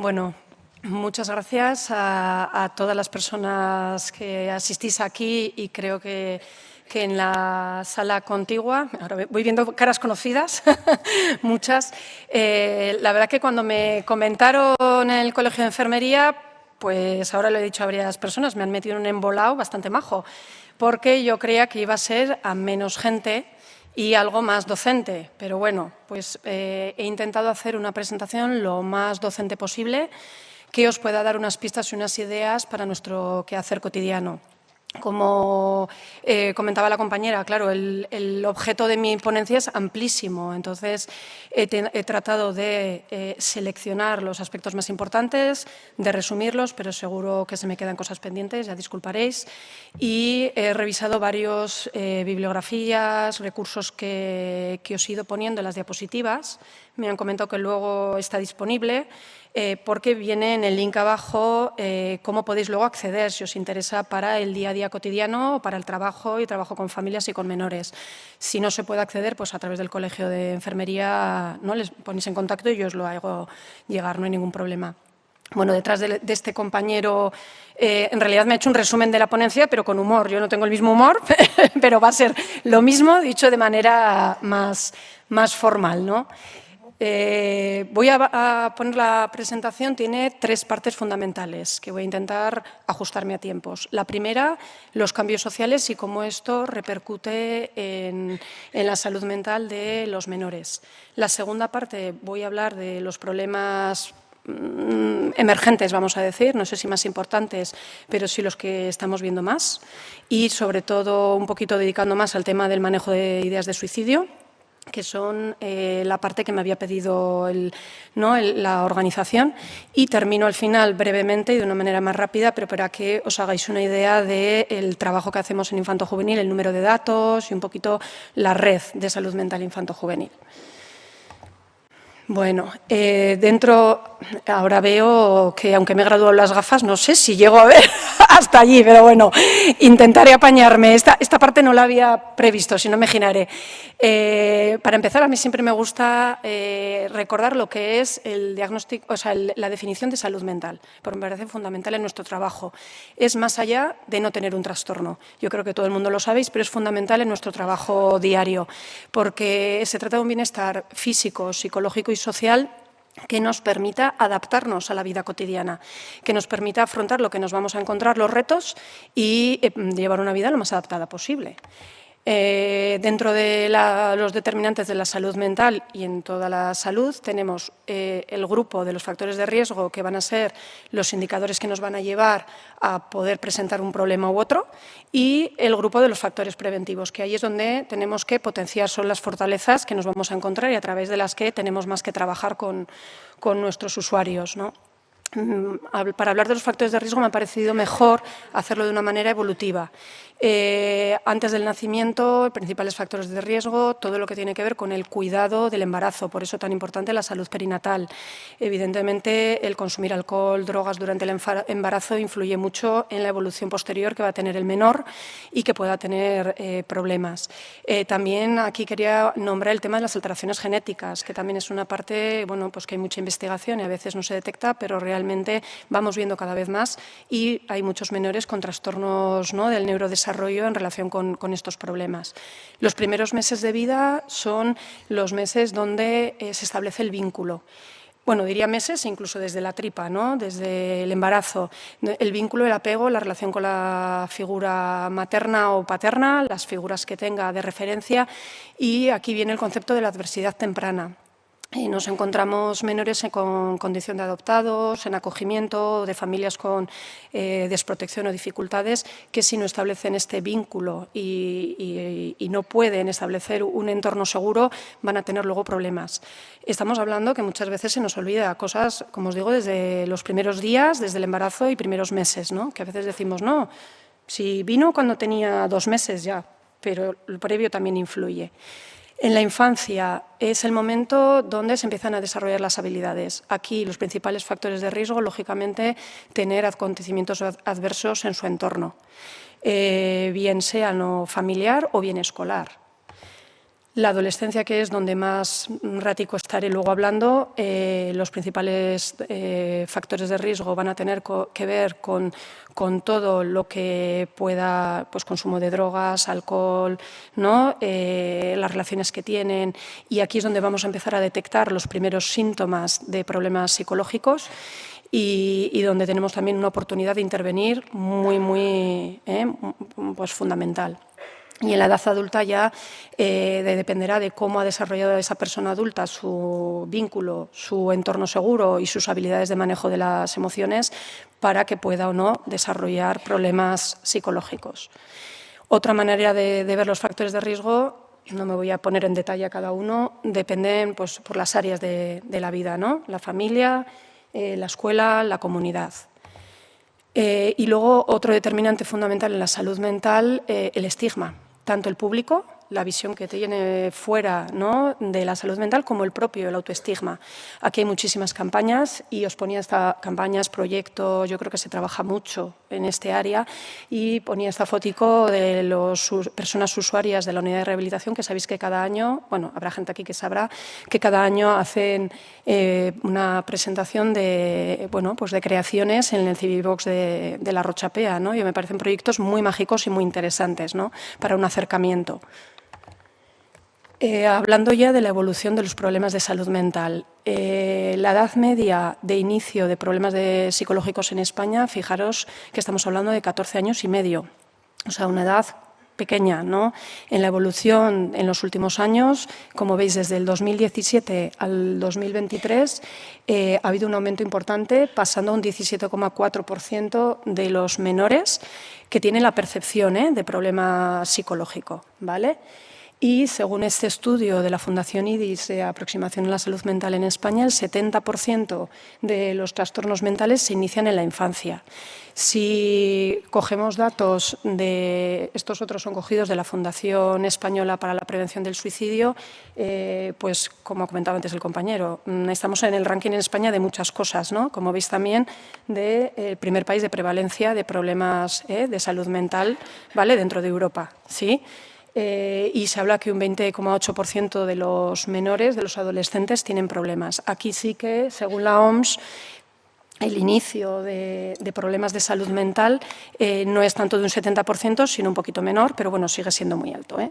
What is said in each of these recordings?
Bueno, muchas gracias a todas las personas que asistís aquí y creo que en la sala contigua, ahora voy viendo caras conocidas, muchas. La verdad que cuando me comentaron en el Colegio de Enfermería, pues ahora lo he dicho a varias personas, me han metido en un embolado bastante majo, porque yo creía que iba a ser a menos gente y algo más docente. Pero bueno, pues he intentado hacer una presentación lo más docente posible que os pueda dar unas pistas y unas ideas para nuestro quehacer cotidiano. Como comentaba la compañera, claro, el objeto de mi ponencia es amplísimo, entonces he tratado de seleccionar los aspectos más importantes, de resumirlos, pero seguro que se me quedan cosas pendientes, ya disculparéis, y he revisado varios bibliografías, recursos que os he ido poniendo en las diapositivas. Me han comentado que luego está disponible, porque viene en el link abajo cómo podéis luego acceder, si os interesa, para el día a día cotidiano, para el trabajo y trabajo con familias y con menores. Si no se puede acceder, pues a través del Colegio de Enfermería, ¿no?, les ponéis en contacto y yo os lo hago llegar, no hay ningún problema. Bueno, detrás de este compañero, en realidad me ha hecho un resumen de la ponencia, pero con humor. Yo no tengo el mismo humor, pero va a ser lo mismo, dicho de manera más formal, ¿no? Voy a poner la presentación, tiene 3 partes fundamentales que voy a intentar ajustarme a tiempos. La primera, los cambios sociales y cómo esto repercute en la salud mental de los menores. La segunda parte, voy a hablar de los problemas emergentes, vamos a decir, no sé si más importantes, pero sí los que estamos viendo más, y sobre todo un poquito dedicando más al tema del manejo de ideas de suicidio, que son la parte que me había pedido la organización, y termino al final brevemente y de una manera más rápida, pero para que os hagáis una idea del trabajo que hacemos en infanto-juvenil, el número de datos y un poquito la red de salud mental infanto-juvenil. Bueno, dentro, ahora veo que aunque me he graduado las gafas, no sé si llego a ver hasta allí, pero bueno, intentaré apañarme. Esta parte no la había previsto, si no me giraré. Para empezar, a mí siempre me gusta recordar lo que es el diagnóstico, o sea, la definición de salud mental, porque me parece fundamental en nuestro trabajo. Es más allá de no tener un trastorno. Yo creo que todo el mundo lo sabéis, pero es fundamental en nuestro trabajo diario, porque se trata de un bienestar físico, psicológico y social que nos permita adaptarnos a la vida cotidiana, que nos permita afrontar lo que nos vamos a encontrar, los retos, y llevar una vida lo más adaptada posible. Dentro de los determinantes de la salud mental y en toda la salud tenemos el grupo de los factores de riesgo, que van a ser los indicadores que nos van a llevar a poder presentar un problema u otro, y el grupo de los factores preventivos, que ahí es donde tenemos que potenciar, son las fortalezas que nos vamos a encontrar y a través de las que tenemos más que trabajar con nuestros usuarios, ¿no? Para hablar de los factores de riesgo me ha parecido mejor hacerlo de una manera evolutiva. Antes del nacimiento, principales factores de riesgo, todo lo que tiene que ver con el cuidado del embarazo, por eso tan importante la salud perinatal. Evidentemente, el consumir alcohol, drogas durante el embarazo influye mucho en la evolución posterior que va a tener el menor y que pueda tener problemas. También aquí quería nombrar el tema de las alteraciones genéticas, que también es una parte, bueno, pues que hay mucha investigación y a veces no se detecta, pero realmente vamos viendo cada vez más y hay muchos menores con trastornos, ¿no?, del neurodesarrollo en relación con estos problemas. Los primeros meses de vida son los meses donde se establece el vínculo. Bueno, diría meses, incluso desde la tripa, ¿no?, desde el embarazo. El vínculo, el apego, la relación con la figura materna o paterna, las figuras que tenga de referencia, y aquí viene el concepto de la adversidad temprana. Nos encontramos menores con condición de adoptados, en acogimiento, de familias con desprotección o dificultades, que si no establecen este vínculo y no pueden establecer un entorno seguro, van a tener luego problemas. Estamos hablando que muchas veces se nos olvida cosas, como os digo, desde los primeros días, desde el embarazo y primeros meses, ¿no?, que a veces decimos, no, si vino cuando tenía 2 meses ya, pero el previo también influye. En la infancia es el momento donde se empiezan a desarrollar las habilidades. Aquí los principales factores de riesgo, lógicamente, tener acontecimientos adversos en su entorno, bien sea no familiar o bien escolar. La adolescencia, que es donde más ratico estaré luego hablando, los principales factores de riesgo van a tener que ver con todo lo que pueda, pues consumo de drogas, alcohol, ¿no? Las relaciones que tienen, y aquí es donde vamos a empezar a detectar los primeros síntomas de problemas psicológicos y donde tenemos también una oportunidad de intervenir muy pues fundamental. Y en la edad adulta ya dependerá de cómo ha desarrollado esa persona adulta su vínculo, su entorno seguro y sus habilidades de manejo de las emociones para que pueda o no desarrollar problemas psicológicos. Otra manera de ver los factores de riesgo, no me voy a poner en detalle a cada uno, dependen pues, por las áreas de la vida, ¿no? La familia, la escuela, la comunidad. Y luego otro determinante fundamental en la salud mental, el estigma. Tanto el público, la visión que tiene fuera, ¿no?, de la salud mental, como el propio, el autoestigma. Aquí hay muchísimas campañas y os ponía estas campañas, proyectos, yo creo que se trabaja mucho en este área, y ponía esta fotico de las personas usuarias de la unidad de rehabilitación, que sabéis que cada año, bueno, habrá gente aquí que sabrá, que cada año hacen una presentación de, bueno, pues de creaciones en el Civibox de la Rochapea, ¿no? Y me parecen proyectos muy mágicos y muy interesantes, ¿no?, para un acercamiento. Hablando ya de la evolución de los problemas de salud mental, la edad media de inicio de problemas psicológicos en España, fijaros que estamos hablando de 14 años y medio, o sea, una edad pequeña, ¿no? En la evolución en los últimos años, como veis, desde el 2017 al 2023 ha habido un aumento importante, pasando a un 17,4% de los menores que tienen la percepción de problema psicológico, ¿vale? Y según este estudio de la Fundación IDIS de aproximación a la salud mental en España, el 70% de los trastornos mentales se inician en la infancia. Si cogemos datos de, estos otros son cogidos de la Fundación Española para la Prevención del Suicidio, pues como comentaba antes el compañero, estamos en el ranking en España de muchas cosas, ¿no? Como veis también, del primer país de prevalencia de problemas de salud mental, ¿vale?, dentro de Europa, ¿sí? Y se habla que un 20,8% de los menores, de los adolescentes, tienen problemas. Aquí sí que, según la OMS, el inicio de problemas de salud mental no es tanto de un 70%, sino un poquito menor, pero bueno, sigue siendo muy alto, ¿eh?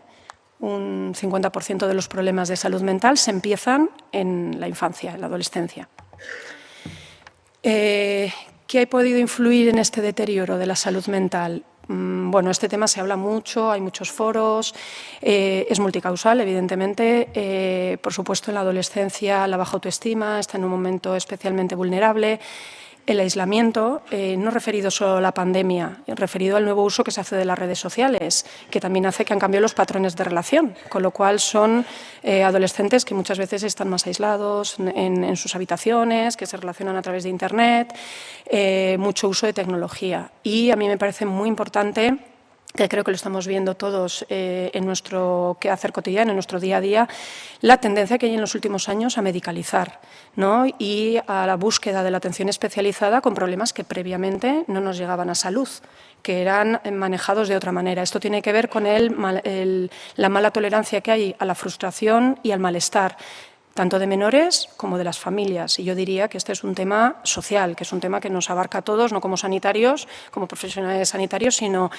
Un 50% de los problemas de salud mental se empiezan en la infancia, en la adolescencia. ¿Qué ha podido influir en este deterioro de la salud mental? Bueno, este tema se habla mucho, hay muchos foros, es multicausal, evidentemente. Por supuesto, en la adolescencia la baja autoestima está en un momento especialmente vulnerable. El aislamiento, no referido solo a la pandemia, referido al nuevo uso que se hace de las redes sociales, que también hace que han cambiado los patrones de relación, con lo cual son adolescentes que muchas veces están más aislados en sus habitaciones, que se relacionan a través de Internet, mucho uso de tecnología. Y a mí me parece muy importante, que creo que lo estamos viendo todos en nuestro quehacer cotidiano, en nuestro día a día, la tendencia que hay en los últimos años a medicalizar, ¿no?, y a la búsqueda de la atención especializada con problemas que previamente no nos llegaban a salud, que eran manejados de otra manera. Esto tiene que ver con la mala tolerancia que hay a la frustración y al malestar, tanto de menores como de las familias. Y yo diría que este es un tema social, que es un tema que nos abarca a todos, no como sanitarios, como profesionales sanitarios, sino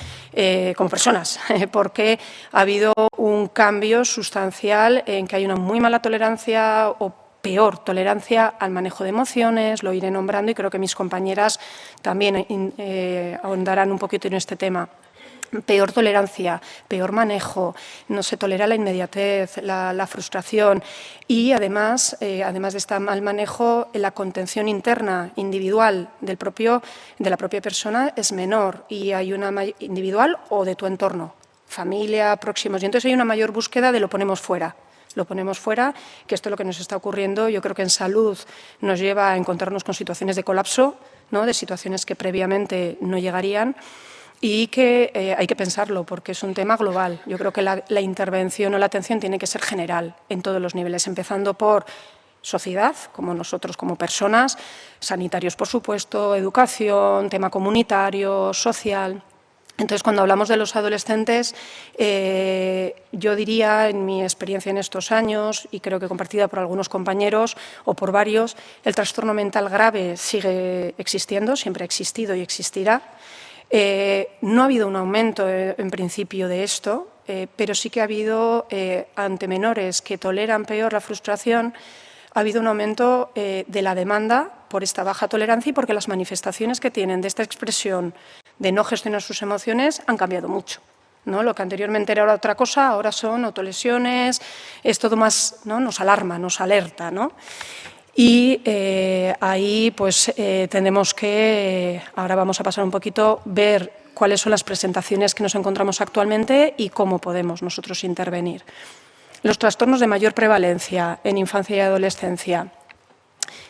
como personas, porque ha habido un cambio sustancial en que hay una muy mala tolerancia o peor tolerancia al manejo de emociones, lo iré nombrando y creo que mis compañeras también ahondarán un poquito en este tema. Peor tolerancia, peor manejo, no se tolera la inmediatez, la frustración y además de este mal manejo, la contención interna individual de la propia persona es menor y hay una individual o de tu entorno, familia, próximos, y entonces hay una mayor búsqueda de lo ponemos fuera. Lo ponemos fuera, que esto es lo que nos está ocurriendo. Yo creo que en salud nos lleva a encontrarnos con situaciones de colapso, ¿no?, de situaciones que previamente no llegarían. Y que hay que pensarlo porque es un tema global. Yo creo que la intervención o la atención tiene que ser general en todos los niveles, empezando por sociedad, como nosotros como personas, sanitarios por supuesto, educación, tema comunitario, social, Entonces, cuando hablamos de los adolescentes, yo diría, en mi experiencia en estos años, y creo que compartida por algunos compañeros o por varios, el trastorno mental grave sigue existiendo, siempre ha existido y existirá. No ha habido un aumento, en principio, de esto, pero sí que ha habido, ante menores que toleran peor la frustración, ha habido un aumento de la demanda por esta baja tolerancia y porque las manifestaciones que tienen de esta expresión de no gestionar sus emociones han cambiado mucho, ¿no? Lo que anteriormente era otra cosa, ahora son autolesiones, es todo más, ¿no? Nos alarma, nos alerta, ¿no? Y ahí pues tenemos que, ahora vamos a pasar un poquito, ver cuáles son las presentaciones que nos encontramos actualmente y cómo podemos nosotros intervenir. Los trastornos de mayor prevalencia en infancia y adolescencia.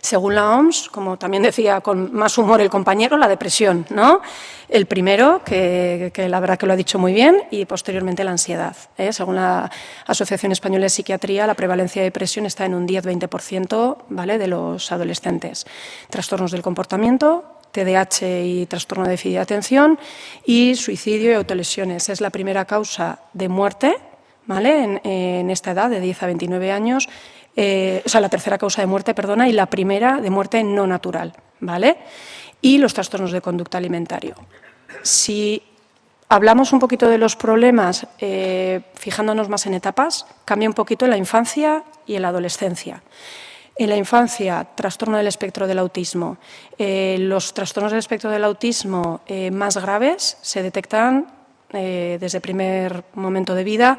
Según la OMS, como también decía con más humor el compañero, la depresión, ¿no? El primero, que la verdad que lo ha dicho muy bien, y posteriormente la ansiedad. Según la Asociación Española de Psiquiatría, la prevalencia de depresión está en un 10-20%, ¿vale?, de los adolescentes. Trastornos del comportamiento, TDAH y trastorno de déficit de atención, y suicidio y autolesiones. Es la primera causa de muerte, ¿vale?, en esta edad, de 10 a 29 años, o sea, la tercera causa de muerte, perdona, y la primera de muerte no natural, ¿vale? Y los trastornos de conducta alimentario. Si hablamos un poquito de los problemas, fijándonos más en etapas, cambia un poquito en la infancia y en la adolescencia. En la infancia, trastorno del espectro del autismo. Los trastornos del espectro del autismo más graves se detectan desde el primer momento de vida,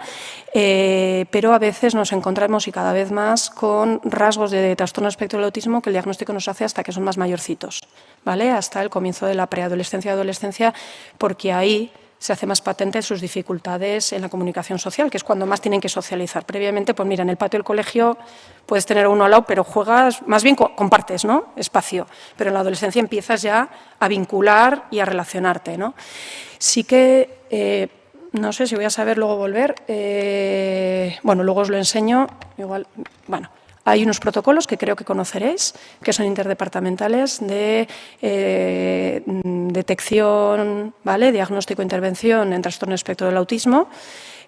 pero a veces nos encontramos, y cada vez más, con rasgos de trastorno del espectro del autismo que el diagnóstico nos hace hasta que son más mayorcitos, ¿vale? Hasta el comienzo de la preadolescencia y adolescencia, porque ahí se hace más patente sus dificultades en la comunicación social, que es cuando más tienen que socializar. Previamente, pues mira, en el patio del colegio puedes tener uno al lado, pero juegas, más bien compartes, ¿no?, espacio, pero en la adolescencia empiezas ya a vincular y a relacionarte, ¿no? Sí que, no sé si voy a saber luego volver, bueno, luego os lo enseño, igual, bueno. Hay unos protocolos que creo que conoceréis, que son interdepartamentales de detección, ¿vale?, diagnóstico e intervención en trastorno espectro del autismo,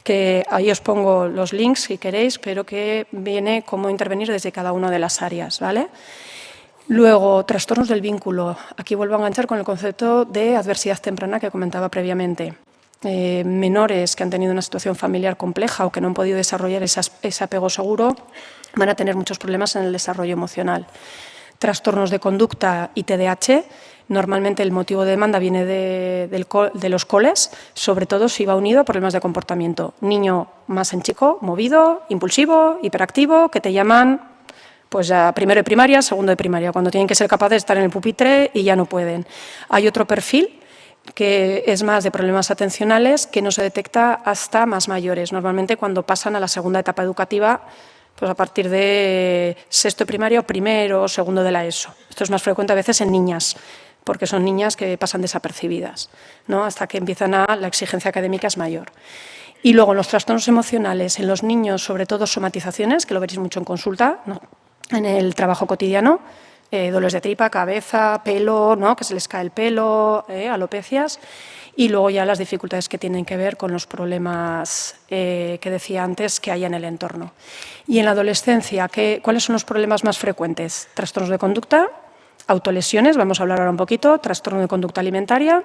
que ahí os pongo los links si queréis, pero que viene cómo intervenir desde cada una de las áreas, ¿vale? Luego, trastornos del vínculo. Aquí vuelvo a enganchar con el concepto de adversidad temprana que comentaba previamente. Menores que han tenido una situación familiar compleja o que no han podido desarrollar ese apego seguro van a tener muchos problemas en el desarrollo emocional. Trastornos de conducta y TDAH, normalmente el motivo de demanda viene de los coles, sobre todo si va unido a problemas de comportamiento. Niño más en chico, movido, impulsivo, hiperactivo, que te llaman pues ya primero de primaria, segundo de primaria, cuando tienen que ser capaces de estar en el pupitre y ya no pueden. Hay otro perfil que es más de problemas atencionales, que no se detecta hasta más mayores, normalmente cuando pasan a la segunda etapa educativa, pues a partir de sexto de primaria o primero o segundo de la ESO. Esto es más frecuente a veces en niñas, porque son niñas que pasan desapercibidas, ¿no?, hasta que empiezan la exigencia académica es mayor. Y luego los trastornos emocionales en los niños, sobre todo somatizaciones, que lo veréis mucho en consulta, ¿no?, en el trabajo cotidiano, dolores de tripa, cabeza, pelo, ¿no?, que se les cae el pelo, alopecias, y luego ya las dificultades que tienen que ver con los problemas que decía antes que hay en el entorno. Y en la adolescencia, ¿cuáles son los problemas más frecuentes? Trastornos de conducta, autolesiones, vamos a hablar ahora un poquito, trastorno de conducta alimentaria,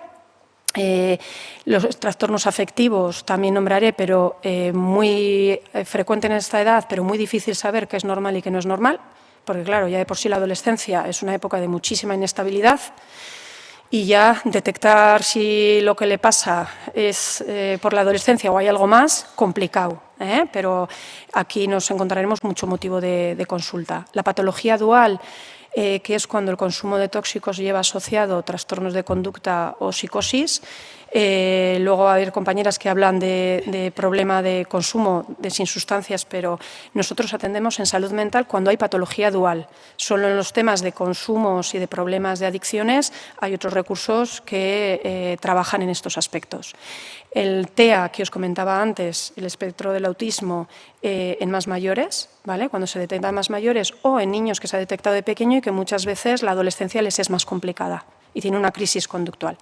los trastornos afectivos también nombraré, pero muy frecuente en esta edad, pero muy difícil saber qué es normal y qué no es normal, porque claro, ya de por sí la adolescencia es una época de muchísima inestabilidad y ya detectar si lo que le pasa es por la adolescencia o hay algo más, complicado, pero aquí nos encontraremos mucho motivo de consulta. La patología dual, que es cuando el consumo de tóxicos lleva asociado trastornos de conducta o psicosis. Luego va a haber compañeras que hablan de problema de consumo sin sustancias, pero nosotros atendemos en salud mental cuando hay patología dual. Solo en los temas de consumos y de problemas de adicciones hay otros recursos que trabajan en estos aspectos. El TEA, que os comentaba antes, el espectro del autismo en más mayores, ¿vale?, cuando se detecta en más mayores, o en niños que se ha detectado de pequeño y que muchas veces la adolescencia les es más complicada y tiene una crisis conductual.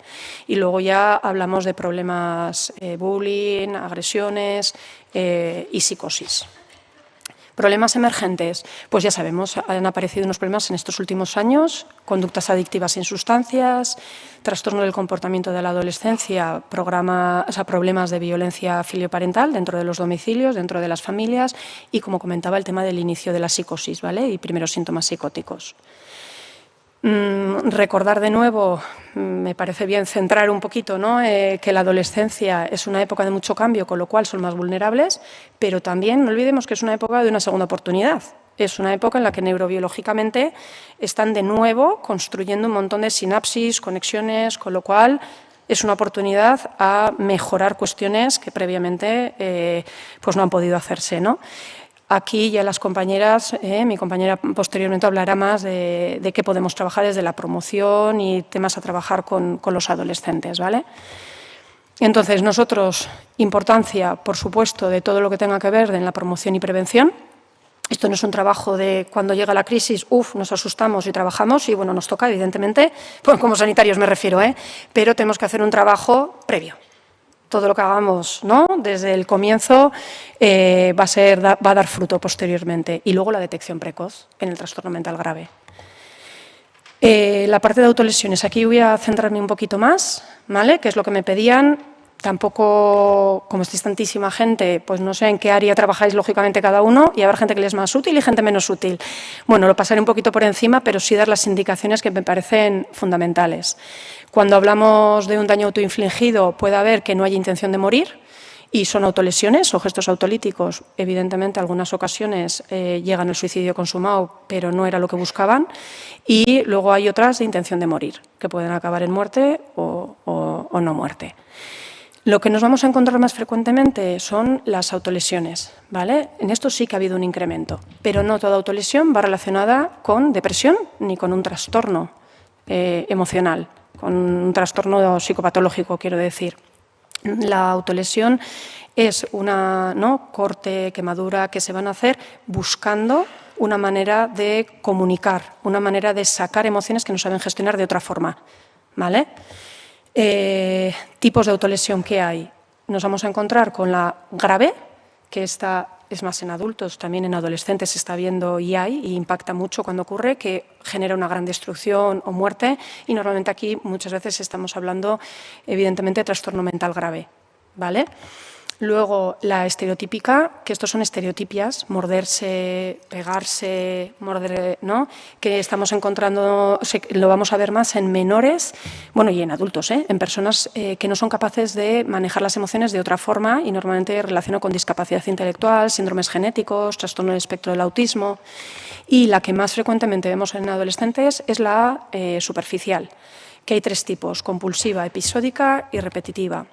Y luego ya hablamos de problemas bullying, agresiones y psicosis. Problemas emergentes, pues ya sabemos, han aparecido unos problemas en estos últimos años, conductas adictivas sin sustancias, trastorno del comportamiento de la adolescencia, problemas de violencia filioparental dentro de los domicilios, dentro de las familias y, como comentaba, el tema del inicio de la psicosis, ¿vale? Y primeros síntomas psicóticos. Recordar de nuevo, me parece bien centrar un poquito, ¿no? Que la adolescencia es una época de mucho cambio, con lo cual son más vulnerables, pero también no olvidemos que es una época de una segunda oportunidad. Es una época en la que neurobiológicamente están de nuevo construyendo un montón de sinapsis, conexiones, con lo cual es una oportunidad a mejorar cuestiones que previamente pues no han podido hacerse, ¿no? Aquí ya las compañeras, mi compañera posteriormente hablará más de qué podemos trabajar desde la promoción y temas a trabajar con los adolescentes, ¿vale? Entonces, nosotros, importancia, por supuesto, de todo lo que tenga que ver en la promoción y prevención. Esto no es un trabajo de cuando llega la crisis, nos asustamos y trabajamos y, bueno, nos toca, evidentemente, pues como sanitarios me refiero, pero tenemos que hacer un trabajo previo. Todo lo que hagamos, ¿no? Desde el comienzo va a dar fruto posteriormente. Y luego la detección precoz en el trastorno mental grave. La parte de autolesiones, aquí voy a centrarme un poquito más, ¿vale? Que es lo que me pedían. Tampoco, como estáis tantísima gente, pues no sé en qué área trabajáis lógicamente cada uno y habrá gente que les es más útil y gente menos útil. Bueno, lo pasaré un poquito por encima, pero sí dar las indicaciones que me parecen fundamentales. Cuando hablamos de un daño autoinfligido, puede haber que no haya intención de morir y son autolesiones o gestos autolíticos. Evidentemente, en algunas ocasiones llegan al suicidio consumado, pero no era lo que buscaban. Y luego hay otras de intención de morir, que pueden acabar en muerte o no muerte. Lo que nos vamos a encontrar más frecuentemente son las autolesiones, ¿vale? En esto sí que ha habido un incremento, pero no toda autolesión va relacionada con depresión ni con un trastorno emocional, con un trastorno psicopatológico, quiero decir. La autolesión es una corte, quemadura que se van a hacer buscando una manera de comunicar, una manera de sacar emociones que no saben gestionar de otra forma, ¿vale? Tipos de autolesión que hay. Nos vamos a encontrar con la grave, que esta es más en adultos, también en adolescentes se está viendo y hay, y impacta mucho cuando ocurre, que genera una gran destrucción o muerte, y normalmente aquí muchas veces estamos hablando, evidentemente, de trastorno mental grave, ¿vale? Luego, la estereotípica, que estos son estereotipias, morderse, pegarse, morder, ¿no? Que estamos encontrando, lo vamos a ver más en menores, bueno, y en adultos, en personas que no son capaces de manejar las emociones de otra forma y normalmente relacionado con discapacidad intelectual, síndromes genéticos, trastorno del espectro del autismo. Y la que más frecuentemente vemos en adolescentes es la superficial, que hay tres tipos: compulsiva, episódica y repetitiva.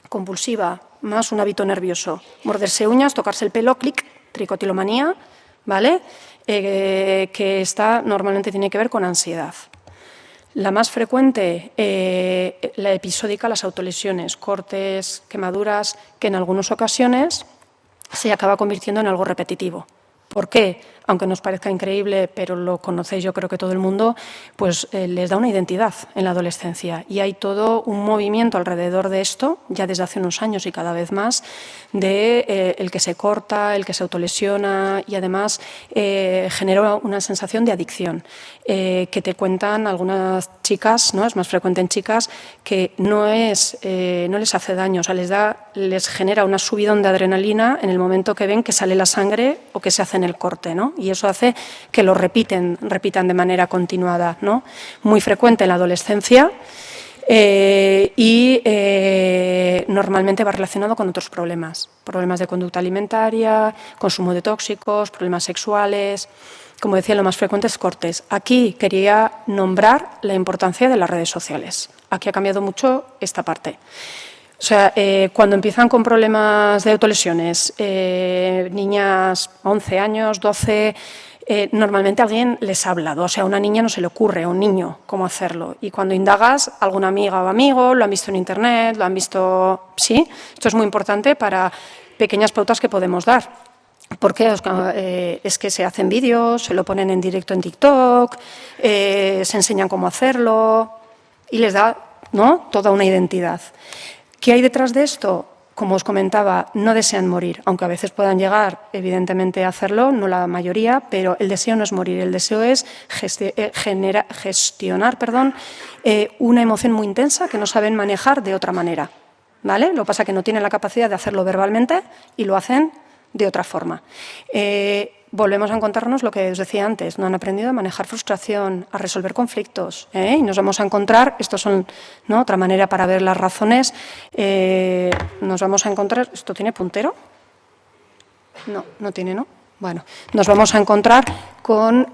Compulsiva, más un hábito nervioso, morderse uñas, tocarse el pelo, clic, tricotilomanía, ¿vale? Que normalmente tiene que ver con ansiedad. La más frecuente, la episódica, las autolesiones, cortes, quemaduras, que en algunas ocasiones se acaba convirtiendo en algo repetitivo. ¿Por qué? Aunque nos parezca increíble, pero lo conocéis yo creo que todo el mundo, pues les da una identidad en la adolescencia. Y hay todo un movimiento alrededor de esto, ya desde hace unos años y cada vez más, de el que se corta, el que se autolesiona y además genera una sensación de adicción. Que te cuentan algunas chicas, ¿no? Es más frecuente en chicas, que no les hace daño, o sea, les genera una subidón de adrenalina en el momento que ven que sale la sangre o que se hace en el corte, ¿no? Y eso hace que lo repitan de manera continuada, ¿no? Muy frecuente en la adolescencia y normalmente va relacionado con otros problemas de conducta alimentaria, consumo de tóxicos, problemas sexuales. Como decía, lo más frecuente es cortes. Aquí quería nombrar la importancia de las redes sociales. Aquí ha cambiado mucho esta parte. O sea, cuando empiezan con problemas de autolesiones, niñas 11 años, 12, normalmente alguien les ha hablado. O sea, a una niña no se le ocurre, a un niño, cómo hacerlo. Y cuando indagas, alguna amiga o amigo lo han visto en internet, lo han visto... Sí, esto es muy importante para pequeñas pautas que podemos dar. Porque es que se hacen vídeos, se lo ponen en directo en TikTok, se enseñan cómo hacerlo... y les da, ¿no?, toda una identidad. ¿Qué hay detrás de esto? Como os comentaba, no desean morir, aunque a veces puedan llegar, evidentemente, a hacerlo, no la mayoría, pero el deseo no es morir, el deseo es gestionar una emoción muy intensa que no saben manejar de otra manera, ¿vale? Lo que pasa es que no tienen la capacidad de hacerlo verbalmente y lo hacen de otra forma. Volvemos a encontrarnos lo que os decía antes, no han aprendido a manejar frustración, a resolver conflictos, y nos vamos a encontrar, esto son, ¿no?, otra manera para ver las razones, nos vamos a encontrar, ¿esto tiene puntero? No, no tiene, ¿no? Bueno, nos vamos a encontrar con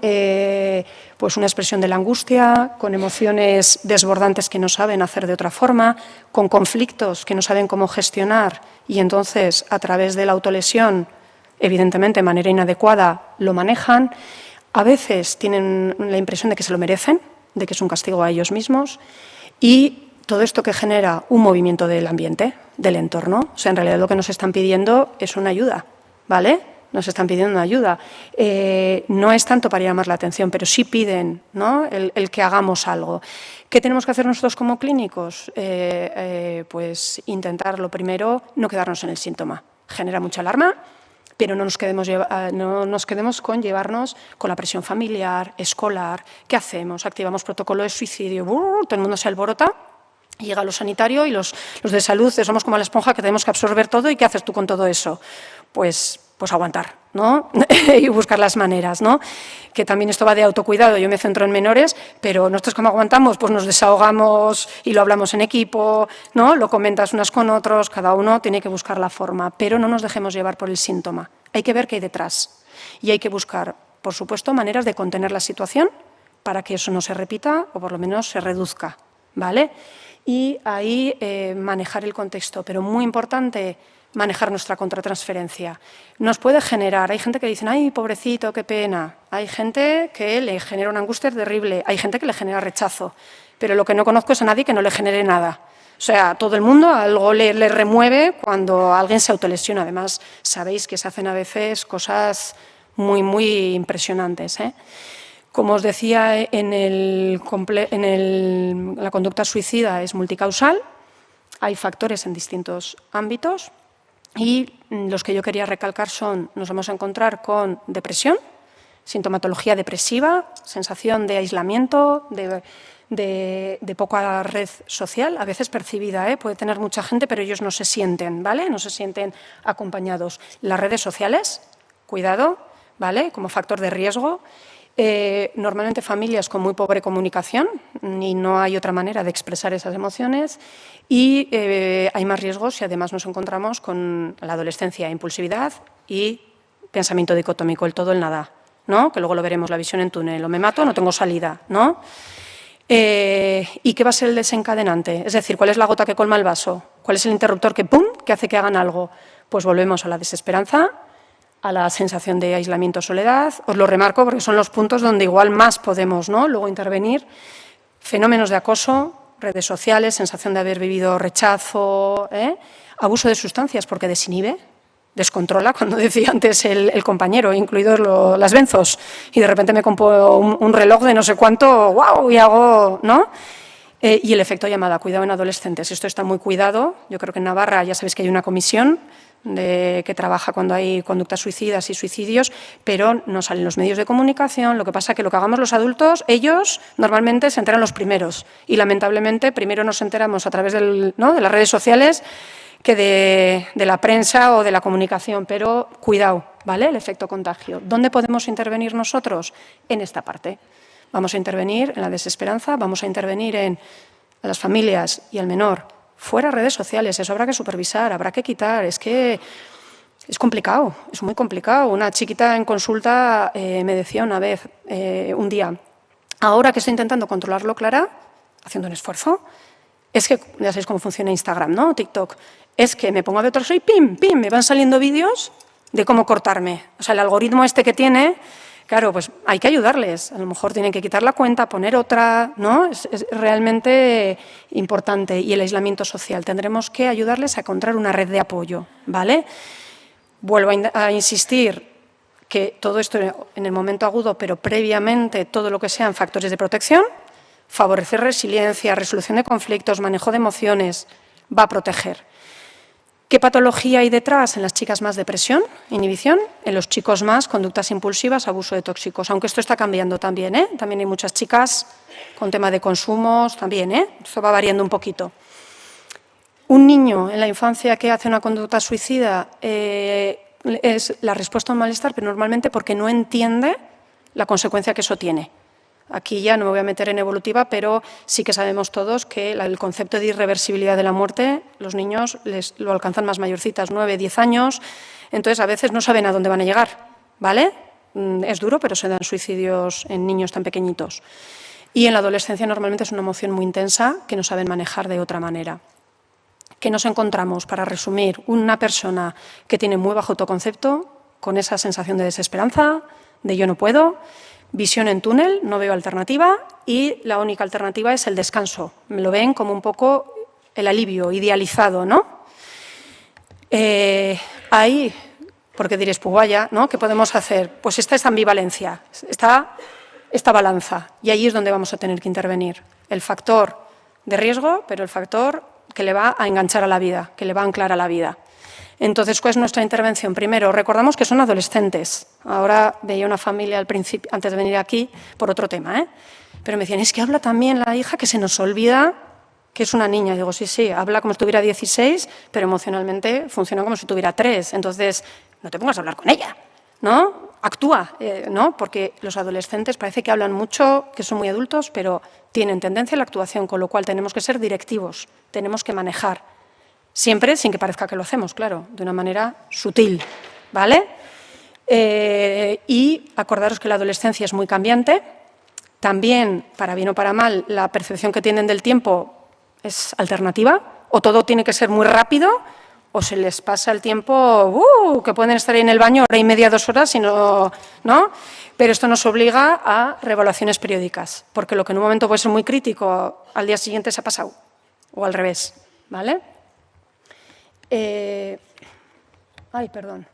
pues una expresión de la angustia, con emociones desbordantes que no saben hacer de otra forma, con conflictos que no saben cómo gestionar y entonces a través de la autolesión, evidentemente de manera inadecuada, lo manejan. A veces tienen la impresión de que se lo merecen, de que es un castigo a ellos mismos y todo esto que genera un movimiento del ambiente, del entorno. O sea, en realidad lo que nos están pidiendo es una ayuda, ¿vale? Nos están pidiendo una ayuda. No es tanto para llamar la atención, pero sí piden, ¿no?, el que hagamos algo. ¿Qué tenemos que hacer nosotros como clínicos? Pues intentar, lo primero, no quedarnos en el síntoma. Genera mucha alarma, pero no nos quedemos con llevarnos con la presión familiar, escolar. ¿Qué hacemos? Activamos protocolo de suicidio, todo el mundo se alborota. Llega lo sanitario y los de salud somos como la esponja que tenemos que absorber todo. ¿Y qué haces tú con todo eso? Pues aguantar, ¿no? Y buscar las maneras, ¿no? Que también esto va de autocuidado. Yo me centro en menores, pero nosotros ¿cómo aguantamos? Pues nos desahogamos y lo hablamos en equipo, ¿no? Lo comentas unas con otros, cada uno tiene que buscar la forma, pero no nos dejemos llevar por el síntoma. Hay que ver qué hay detrás y hay que buscar, por supuesto, maneras de contener la situación para que eso no se repita o por lo menos se reduzca, ¿vale? Y ahí manejar el contexto, pero muy importante, manejar nuestra contratransferencia. Nos puede generar, hay gente que dice, ay, pobrecito, qué pena. Hay gente que le genera una angustia terrible, hay gente que le genera rechazo, pero lo que no conozco es a nadie que no le genere nada. O sea, todo el mundo algo le remueve cuando alguien se autolesiona. Además, sabéis que se hacen a veces cosas muy, muy impresionantes, ¿eh? Como os decía, la conducta suicida es multicausal, hay factores en distintos ámbitos y los que yo quería recalcar son, nos vamos a encontrar con depresión, sintomatología depresiva, sensación de aislamiento, de poca red social, a veces percibida, puede tener mucha gente, pero ellos no se sienten, ¿vale? No se sienten acompañados. Las redes sociales, cuidado, ¿vale?, como factor de riesgo. Normalmente familias con muy pobre comunicación y no hay otra manera de expresar esas emociones y hay más riesgos si además nos encontramos con la adolescencia, impulsividad y pensamiento dicotómico, el todo, el nada, ¿no? Que luego lo veremos, la visión en túnel, o me mato o no tengo salida, ¿no? ¿Y qué va a ser el desencadenante? Es decir, ¿cuál es la gota que colma el vaso? ¿Cuál es el interruptor que, ¡pum!, que hace que hagan algo? Pues volvemos a la desesperanza, a la sensación de aislamiento o soledad. Os lo remarco porque son los puntos donde igual más podemos, ¿no?, luego intervenir. Fenómenos de acoso, redes sociales, sensación de haber vivido rechazo, abuso de sustancias porque desinhibe, descontrola, cuando decía antes el compañero, incluidos las benzos, y de repente me compro un reloj de no sé cuánto, ¡wow!, y hago, ¿no? Y el efecto llamada, cuidado en adolescentes. Esto está muy cuidado. Yo creo que en Navarra ya sabéis que hay una comisión que trabaja cuando hay conductas suicidas y suicidios, pero no salen los medios de comunicación. Lo que pasa es que lo que hagamos los adultos, ellos normalmente se enteran los primeros y lamentablemente primero nos enteramos a través de las redes sociales que de la prensa o de la comunicación, pero cuidado, ¿vale?, el efecto contagio. ¿Dónde podemos intervenir nosotros? En esta parte. Vamos a intervenir en la desesperanza, vamos a intervenir en las familias y al menor. Fuera redes sociales, eso habrá que supervisar, habrá que quitar. Es que es complicado, es muy complicado. Una chiquita en consulta me decía una vez, un día, ahora que estoy intentando controlarlo, Clara, haciendo un esfuerzo, es que, ya sabéis cómo funciona Instagram, ¿no?, TikTok, es que me pongo a ver otros y ¡pim!, ¡pim!, me van saliendo vídeos de cómo cortarme. O sea, el algoritmo este que tiene, claro, pues hay que ayudarles. A lo mejor tienen que quitar la cuenta, poner otra, ¿no? Es realmente importante. Y el aislamiento social. Tendremos que ayudarles a encontrar una red de apoyo, ¿vale? Vuelvo a insistir que todo esto en el momento agudo, pero previamente todo lo que sean factores de protección, favorecer resiliencia, resolución de conflictos, manejo de emociones, va a proteger. ¿Qué patología hay detrás? En las chicas más depresión, inhibición, en los chicos más conductas impulsivas, abuso de tóxicos, aunque esto está cambiando también, ¿eh? También hay muchas chicas con tema de consumos, también, ¿eh? Esto va variando un poquito. Un niño en la infancia que hace una conducta suicida es la respuesta a un malestar, pero normalmente porque no entiende la consecuencia que eso tiene. Aquí ya no me voy a meter en evolutiva, pero sí que sabemos todos que el concepto de irreversibilidad de la muerte, los niños lo alcanzan más mayorcitas, 9, 10 años, entonces a veces no saben a dónde van a llegar, ¿vale? Es duro, pero se dan suicidios en niños tan pequeñitos. Y en la adolescencia normalmente es una emoción muy intensa que no saben manejar de otra manera. ¿Qué nos encontramos? Para resumir, una persona que tiene muy bajo autoconcepto, con esa sensación de desesperanza, de yo no puedo, visión en túnel, no veo alternativa y la única alternativa es el descanso. Me lo ven como un poco el alivio idealizado, ¿no? Ahí, porque diréis, pues vaya, ¿no? ¿Qué podemos hacer? Pues está esta ambivalencia, está esta balanza y ahí es donde vamos a tener que intervenir. El factor de riesgo, pero el factor que le va a enganchar a la vida, que le va a anclar a la vida. Entonces, ¿cuál es nuestra intervención? Primero, recordamos que son adolescentes. Ahora veía una familia al principio, antes de venir aquí, por otro tema, ¿eh? Pero me decían, es que habla también la hija que se nos olvida que es una niña. Y digo, sí, sí, habla como si tuviera 16, pero emocionalmente funciona como si tuviera 3. Entonces, no te pongas a hablar con ella, ¿no? Actúa, ¿no? Porque los adolescentes parece que hablan mucho, que son muy adultos, pero tienen tendencia a la actuación, con lo cual tenemos que ser directivos, tenemos que manejar. Siempre sin que parezca que lo hacemos, claro, de una manera sutil, ¿vale? Y acordaros que la adolescencia es muy cambiante. También, para bien o para mal, la percepción que tienen del tiempo es alternativa. O todo tiene que ser muy rápido, o se les pasa el tiempo, que pueden estar ahí en el baño hora y media, 2 horas, y no, ¿no? Pero esto nos obliga a reevaluaciones periódicas, porque lo que en un momento puede ser muy crítico, al día siguiente se ha pasado, o al revés, ¿vale? Perdón.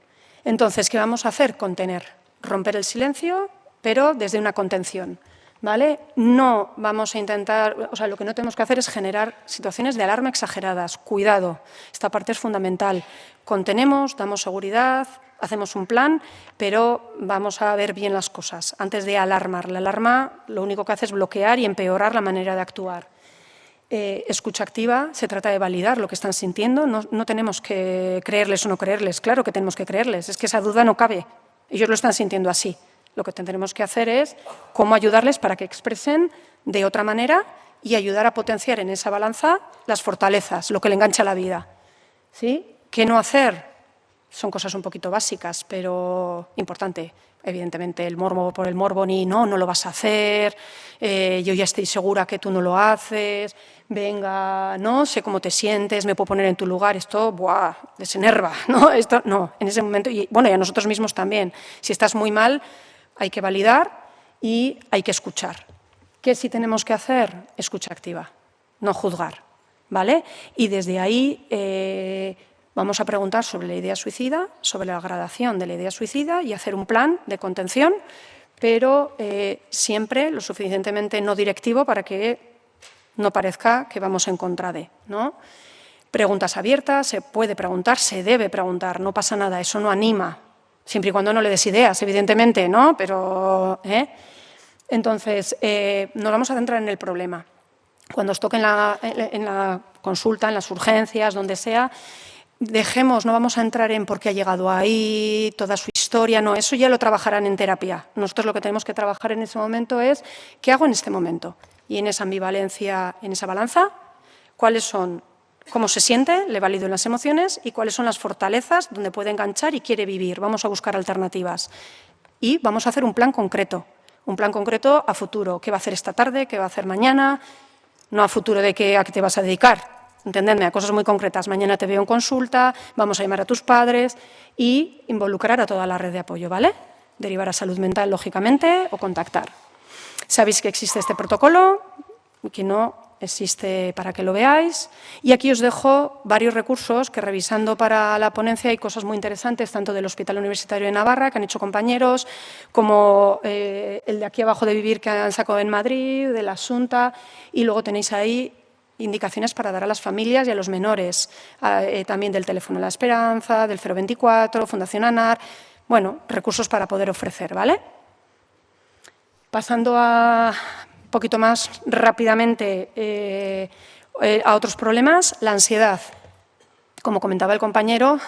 Entonces, ¿qué vamos a hacer? Contener, romper el silencio, pero desde una contención, ¿vale? No vamos a intentar, o sea, lo que no tenemos que hacer es generar situaciones de alarma exageradas. Cuidado, esta parte es fundamental. Contenemos, damos seguridad, hacemos un plan, pero vamos a ver bien las cosas antes de alarmar. La alarma lo único que hace es bloquear y empeorar la manera de actuar. Escucha activa, se trata de validar lo que están sintiendo, no tenemos que creerles o no creerles, claro que tenemos que creerles, es que esa duda no cabe, ellos lo están sintiendo así. Lo que tendremos que hacer es cómo ayudarles para que expresen de otra manera y ayudar a potenciar en esa balanza las fortalezas, lo que le engancha a la vida. ¿Sí? ¿Qué no hacer? Son cosas un poquito básicas, pero importante. Evidentemente, el morbo por el morbo, ni no lo vas a hacer, yo ya estoy segura que tú no lo haces, venga, no sé cómo te sientes, me puedo poner en tu lugar, esto, ¡buah!, desenerva, ¿no? Esto, no, en ese momento, y bueno, y a nosotros mismos también. Si estás muy mal, hay que validar y hay que escuchar. ¿Qué sí tenemos que hacer? Escucha activa, no juzgar, ¿vale? Y desde ahí vamos a preguntar sobre la idea suicida, sobre la gradación de la idea suicida y hacer un plan de contención, pero siempre lo suficientemente no directivo para que no parezca que vamos en contra de, ¿no? Preguntas abiertas, se puede preguntar, se debe preguntar, no pasa nada, eso no anima, siempre y cuando no le des ideas, evidentemente, ¿no? Pero, Entonces, nos vamos a centrar en el problema. Cuando os toque en la consulta, en las urgencias, donde sea, dejemos, no vamos a entrar en por qué ha llegado ahí, toda su historia, no, eso ya lo trabajarán en terapia. Nosotros lo que tenemos que trabajar en ese momento es ¿qué hago en este momento? Y en esa ambivalencia, en esa balanza, ¿cuáles son? ¿Cómo se siente? Le valido en las emociones y cuáles son las fortalezas donde puede enganchar y quiere vivir. Vamos a buscar alternativas y vamos a hacer un plan concreto a futuro. ¿Qué va a hacer esta tarde? ¿Qué va a hacer mañana? No a futuro de a qué te vas a dedicar. Entendedme, a cosas muy concretas. Mañana te veo en consulta, vamos a llamar a tus padres y involucrar a toda la red de apoyo, ¿vale? Derivar a salud mental, lógicamente, o contactar. Sabéis que existe este protocolo, que no, existe para que lo veáis. Y aquí os dejo varios recursos que, revisando para la ponencia, hay cosas muy interesantes, tanto del Hospital Universitario de Navarra, que han hecho compañeros, como el de aquí abajo de Vivir, que han sacado en Madrid, de la Asunta, y luego tenéis ahí indicaciones para dar a las familias y a los menores, también del Teléfono de la Esperanza, del 024, Fundación ANAR, bueno, recursos para poder ofrecer, ¿vale? Pasando a un poquito más rápidamente a otros problemas, la ansiedad. Como comentaba el compañero,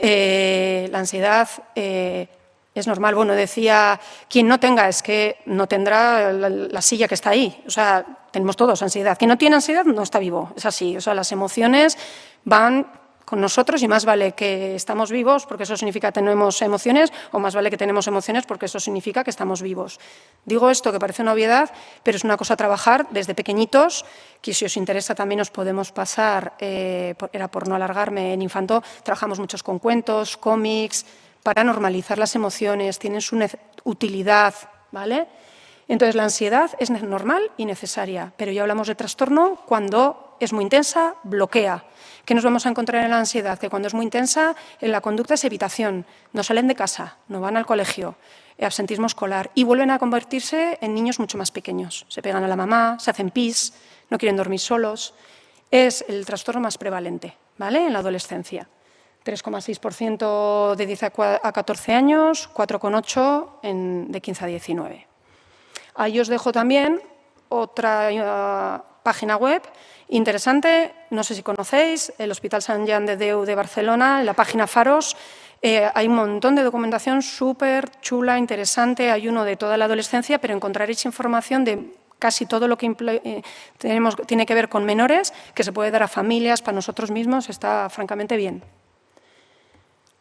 la ansiedad es normal. Bueno, decía, quien no tenga, es que no tendrá la silla que está ahí. O sea, tenemos todos ansiedad. Quien no tiene ansiedad no está vivo, es así. O sea, las emociones van con nosotros y más vale que estamos vivos porque eso significa que tenemos emociones, o más vale que tenemos emociones porque eso significa que estamos vivos. Digo esto que parece una obviedad, pero es una cosa a trabajar desde pequeñitos, que si os interesa también os podemos pasar, era por no alargarme, en Infanto trabajamos muchos con cuentos, cómics, para normalizar las emociones, tienen su utilidad, ¿vale? Entonces, la ansiedad es normal y necesaria, pero ya hablamos de trastorno cuando es muy intensa, bloquea. ¿Qué nos vamos a encontrar en la ansiedad? Que cuando es muy intensa, en la conducta es evitación, no salen de casa, no van al colegio, absentismo escolar y vuelven a convertirse en niños mucho más pequeños. Se pegan a la mamá, se hacen pis, no quieren dormir solos. Es el trastorno más prevalente, ¿vale?, en la adolescencia. 3,6% de 10 a 14 años, 4,8% de 15 a 19. Ahí os dejo también otra página web interesante, no sé si conocéis, el Hospital Sant Jan de Déu de Barcelona, en la página Faros. Hay un montón de documentación súper chula, interesante, hay uno de toda la adolescencia, pero encontraréis información de casi todo lo que tiene que ver con menores, que se puede dar a familias, para nosotros mismos, está francamente bien.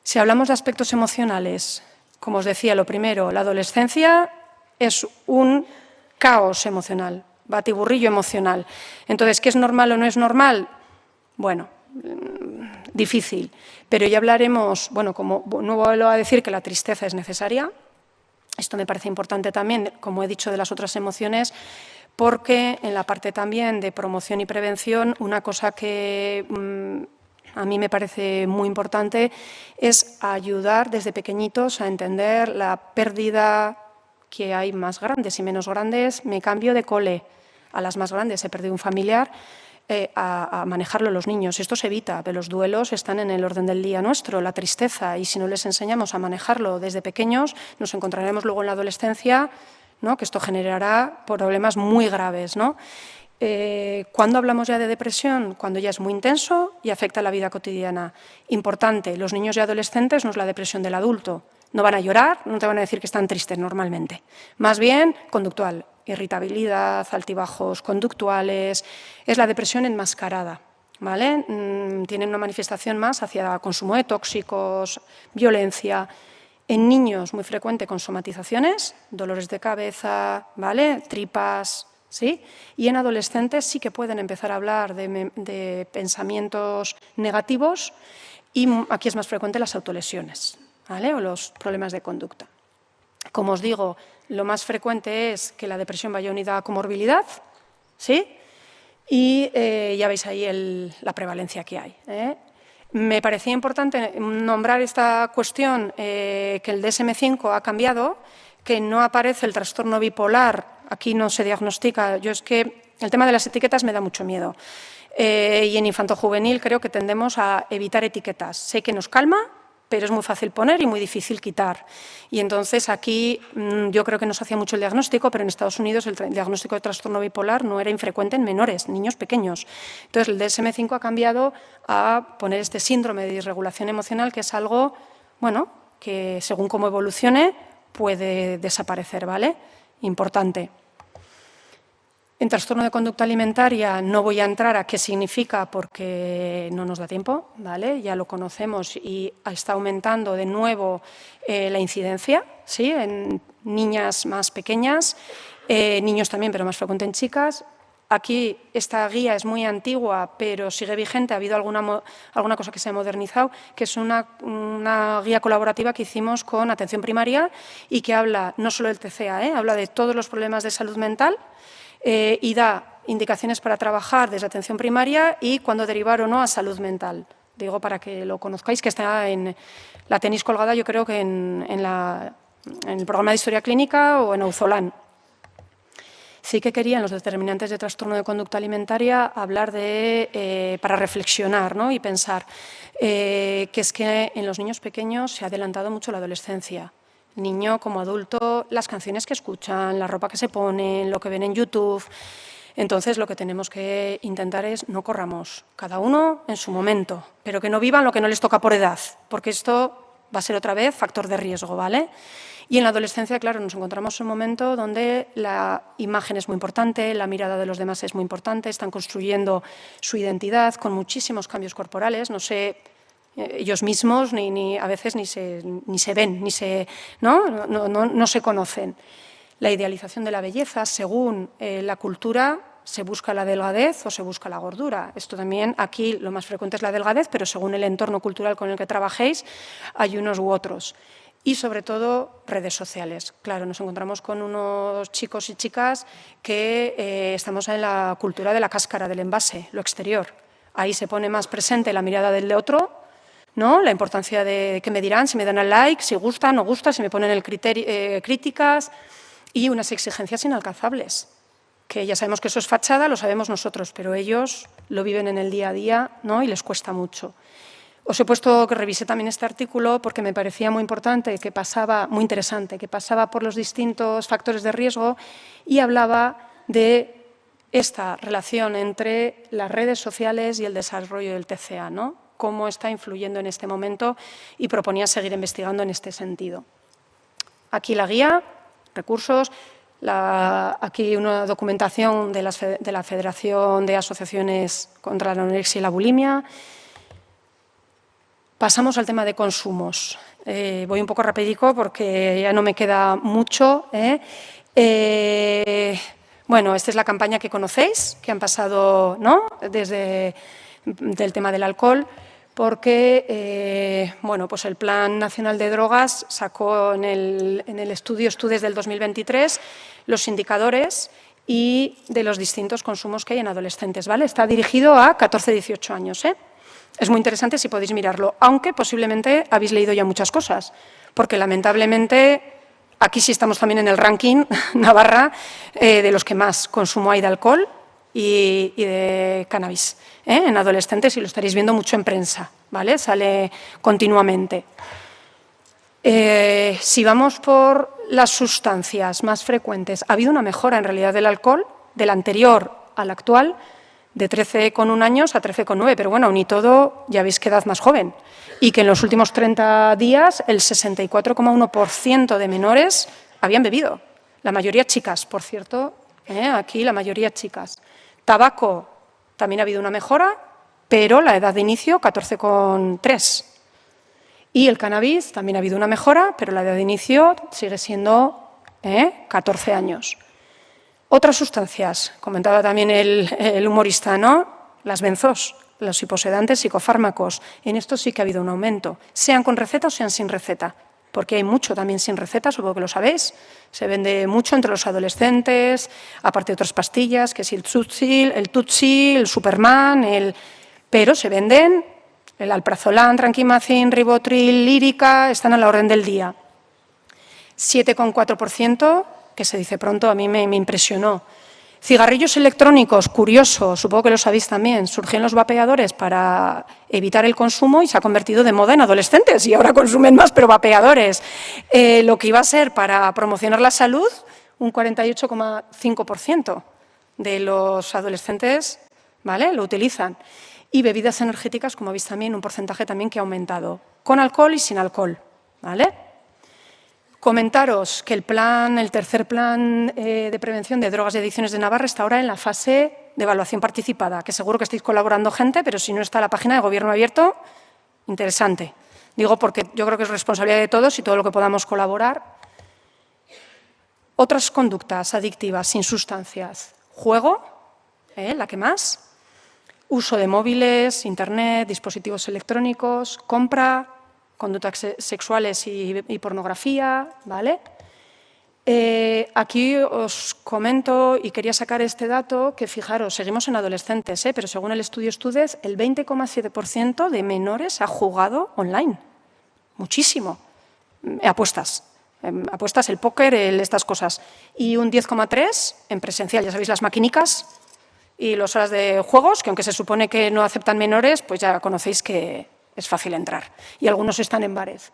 Si hablamos de aspectos emocionales, como os decía, lo primero, la adolescencia es un caos emocional, batiburrillo emocional. Entonces, ¿qué es normal o no es normal? Bueno, difícil, pero ya hablaremos, bueno, como no vuelvo a decir que la tristeza es necesaria, esto me parece importante también, como he dicho, de las otras emociones, porque en la parte también de promoción y prevención, una cosa que a mí me parece muy importante es ayudar desde pequeñitos a entender la pérdida que hay más grandes y menos grandes. Me cambio de cole a las más grandes, he perdido un familiar, a manejarlo los niños. Esto se evita, pero los duelos están en el orden del día nuestro, la tristeza, y si no les enseñamos a manejarlo desde pequeños, nos encontraremos luego en la adolescencia, ¿no?, que esto generará problemas muy graves, ¿no? ¿Cuándo hablamos ya de depresión? Cuando ya es muy intenso y afecta la vida cotidiana. Importante, los niños y adolescentes no es la depresión del adulto. No van a llorar, no te van a decir que están tristes normalmente. Más bien, conductual, irritabilidad, altibajos conductuales. Es la depresión enmascarada, ¿vale? Tienen una manifestación más hacia consumo de tóxicos, violencia. En niños, muy frecuente con somatizaciones, dolores de cabeza, ¿vale?, tripas, ¿sí? Y en adolescentes sí que pueden empezar a hablar de pensamientos negativos y aquí es más frecuente las autolesiones, ¿vale?, o los problemas de conducta. Como os digo, lo más frecuente es que la depresión vaya unida a comorbilidad, ¿sí? Y ya veis ahí la prevalencia que hay, ¿eh? Me parecía importante nombrar esta cuestión, que el DSM-5 ha cambiado, que no aparece el trastorno bipolar, aquí no se diagnostica. Yo es que el tema de las etiquetas me da mucho miedo. Y en infanto-juvenil creo que tendemos a evitar etiquetas. Sé que nos calma, pero es muy fácil poner y muy difícil quitar. Y entonces aquí yo creo que no se hacía mucho el diagnóstico, pero en Estados Unidos el diagnóstico de trastorno bipolar no era infrecuente en menores, niños pequeños. Entonces el DSM-5 ha cambiado a poner este síndrome de disregulación emocional, que es algo, bueno, que según cómo evolucione puede desaparecer, ¿vale? Importante. En trastorno de conducta alimentaria no voy a entrar a qué significa porque no nos da tiempo, ¿vale? Ya lo conocemos y está aumentando de nuevo la incidencia, ¿sí?, en niñas más pequeñas, niños también, pero más frecuente en chicas. Aquí esta guía es muy antigua, pero sigue vigente. Ha habido alguna cosa que se ha modernizado, que es una guía colaborativa que hicimos con Atención Primaria y que habla no solo del TCA, habla de todos los problemas de salud mental, y da indicaciones para trabajar desde atención primaria y cuándo derivar o no a salud mental. Digo para que lo conozcáis, que está la tenéis colgada yo creo que en el programa de Historia Clínica o en Auzolán. Sí que quería en los determinantes de trastorno de conducta alimentaria hablar para reflexionar, ¿no? Y pensar que es que en los niños pequeños se ha adelantado mucho la adolescencia. Niño como adulto, las canciones que escuchan, la ropa que se ponen, lo que ven en YouTube. Entonces, lo que tenemos que intentar es no corramos, cada uno en su momento, pero que no vivan lo que no les toca por edad, porque esto va a ser otra vez factor de riesgo, ¿vale? Y en la adolescencia, claro, nos encontramos en un momento donde la imagen es muy importante, la mirada de los demás es muy importante, están construyendo su identidad con muchísimos cambios corporales, no sé, ellos mismos a veces ni se ven, no se conocen. La idealización de la belleza, según la cultura, se busca la delgadez o se busca la gordura. Esto también, aquí lo más frecuente es la delgadez, pero según el entorno cultural con el que trabajéis, hay unos u otros. Y, sobre todo, redes sociales. Claro, nos encontramos con unos chicos y chicas que estamos en la cultura de la cáscara, del envase, lo exterior. Ahí se pone más presente la mirada del de otro, ¿no? La importancia de qué me dirán, si me dan el like, si gusta, no gusta, si me ponen críticas y unas exigencias inalcanzables, que ya sabemos que eso es fachada, lo sabemos nosotros, pero ellos lo viven en el día a día, ¿no? Y les cuesta mucho. Os he puesto que revisé también este artículo porque me parecía muy importante, muy interesante, que pasaba por los distintos factores de riesgo y hablaba de esta relación entre las redes sociales y el desarrollo del TCA, ¿no? Cómo está influyendo en este momento y proponía seguir investigando en este sentido. Aquí la guía, recursos, aquí una documentación de la Federación de Asociaciones contra la Anorexia y la Bulimia. Pasamos al tema de consumos. Voy un poco rapidico porque ya no me queda mucho. Bueno, esta es la campaña que conocéis, que han pasado, ¿no? Desde el tema del alcohol, porque bueno, pues el Plan Nacional de Drogas sacó en el estudio Estudios del 2023 los indicadores y de los distintos consumos que hay en adolescentes, ¿vale? Está dirigido a 14-18 años, ¿eh? Es muy interesante si podéis mirarlo, aunque posiblemente habéis leído ya muchas cosas, porque lamentablemente aquí sí estamos también en el ranking Navarra de los que más consumo hay de alcohol y de cannabis, en adolescentes, y lo estaréis viendo mucho en prensa, ¿vale? Sale continuamente. Si vamos por las sustancias más frecuentes, ha habido una mejora en realidad del alcohol, del anterior al actual, de 13,1 años a 13,9, pero bueno, aún y todo ya veis que edad más joven. Y que en los últimos 30 días el 64,1% de menores habían bebido. La mayoría chicas, por cierto, aquí la mayoría chicas. Tabaco, también ha habido una mejora, pero la edad de inicio 14,3. Y el cannabis, también ha habido una mejora, pero la edad de inicio sigue siendo 14 años. Otras sustancias, comentaba también el humorista, ¿no? Las benzos, los hiposedantes, psicofármacos. En esto sí que ha habido un aumento, sean con receta o sean sin receta, porque hay mucho también sin receta, supongo que lo sabéis. Se vende mucho entre los adolescentes, aparte de otras pastillas, que es el Tutsi, el Superman, pero se venden el alprazolam, tranquimacin, ribotril, lírica, están a la orden del día. 7,4%, que se dice pronto, a mí me impresionó. Cigarrillos electrónicos, curioso, supongo que lo sabéis también, surgieron los vapeadores para evitar el consumo y se ha convertido de moda en adolescentes y ahora consumen más, pero vapeadores. Lo que iba a ser para promocionar la salud, un 48,5% de los adolescentes, ¿vale?, lo utilizan. Y bebidas energéticas, como veis también, un porcentaje también que ha aumentado, con alcohol y sin alcohol, ¿vale? Comentaros que el tercer plan de prevención de drogas y adicciones de Navarra está ahora en la fase de evaluación participada, que seguro que estáis colaborando gente, pero si no está la página de Gobierno Abierto, interesante. Digo porque yo creo que es responsabilidad de todos y todo lo que podamos colaborar. Otras conductas adictivas sin sustancias. Juego, la que más. Uso de móviles, internet, dispositivos electrónicos, compra, conductas sexuales y pornografía, ¿vale? Aquí os comento, y quería sacar este dato, que fijaros, seguimos en adolescentes, pero según el estudio Studez, el 20,7% de menores ha jugado online. Muchísimo. Apuestas, el póker, estas cosas. Y un 10,3% en presencial, ya sabéis, las maquinicas y las horas de juegos, que aunque se supone que no aceptan menores, pues ya conocéis que es fácil entrar. Y algunos están en bares.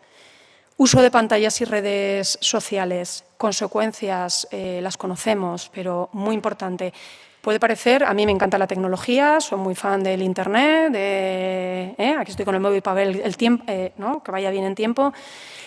Uso de pantallas y redes sociales, consecuencias, las conocemos, pero muy importante. Puede parecer, a mí me encanta la tecnología, soy muy fan del Internet, aquí estoy con el móvil para ver el tiempo, ¿no? Que vaya bien en tiempo,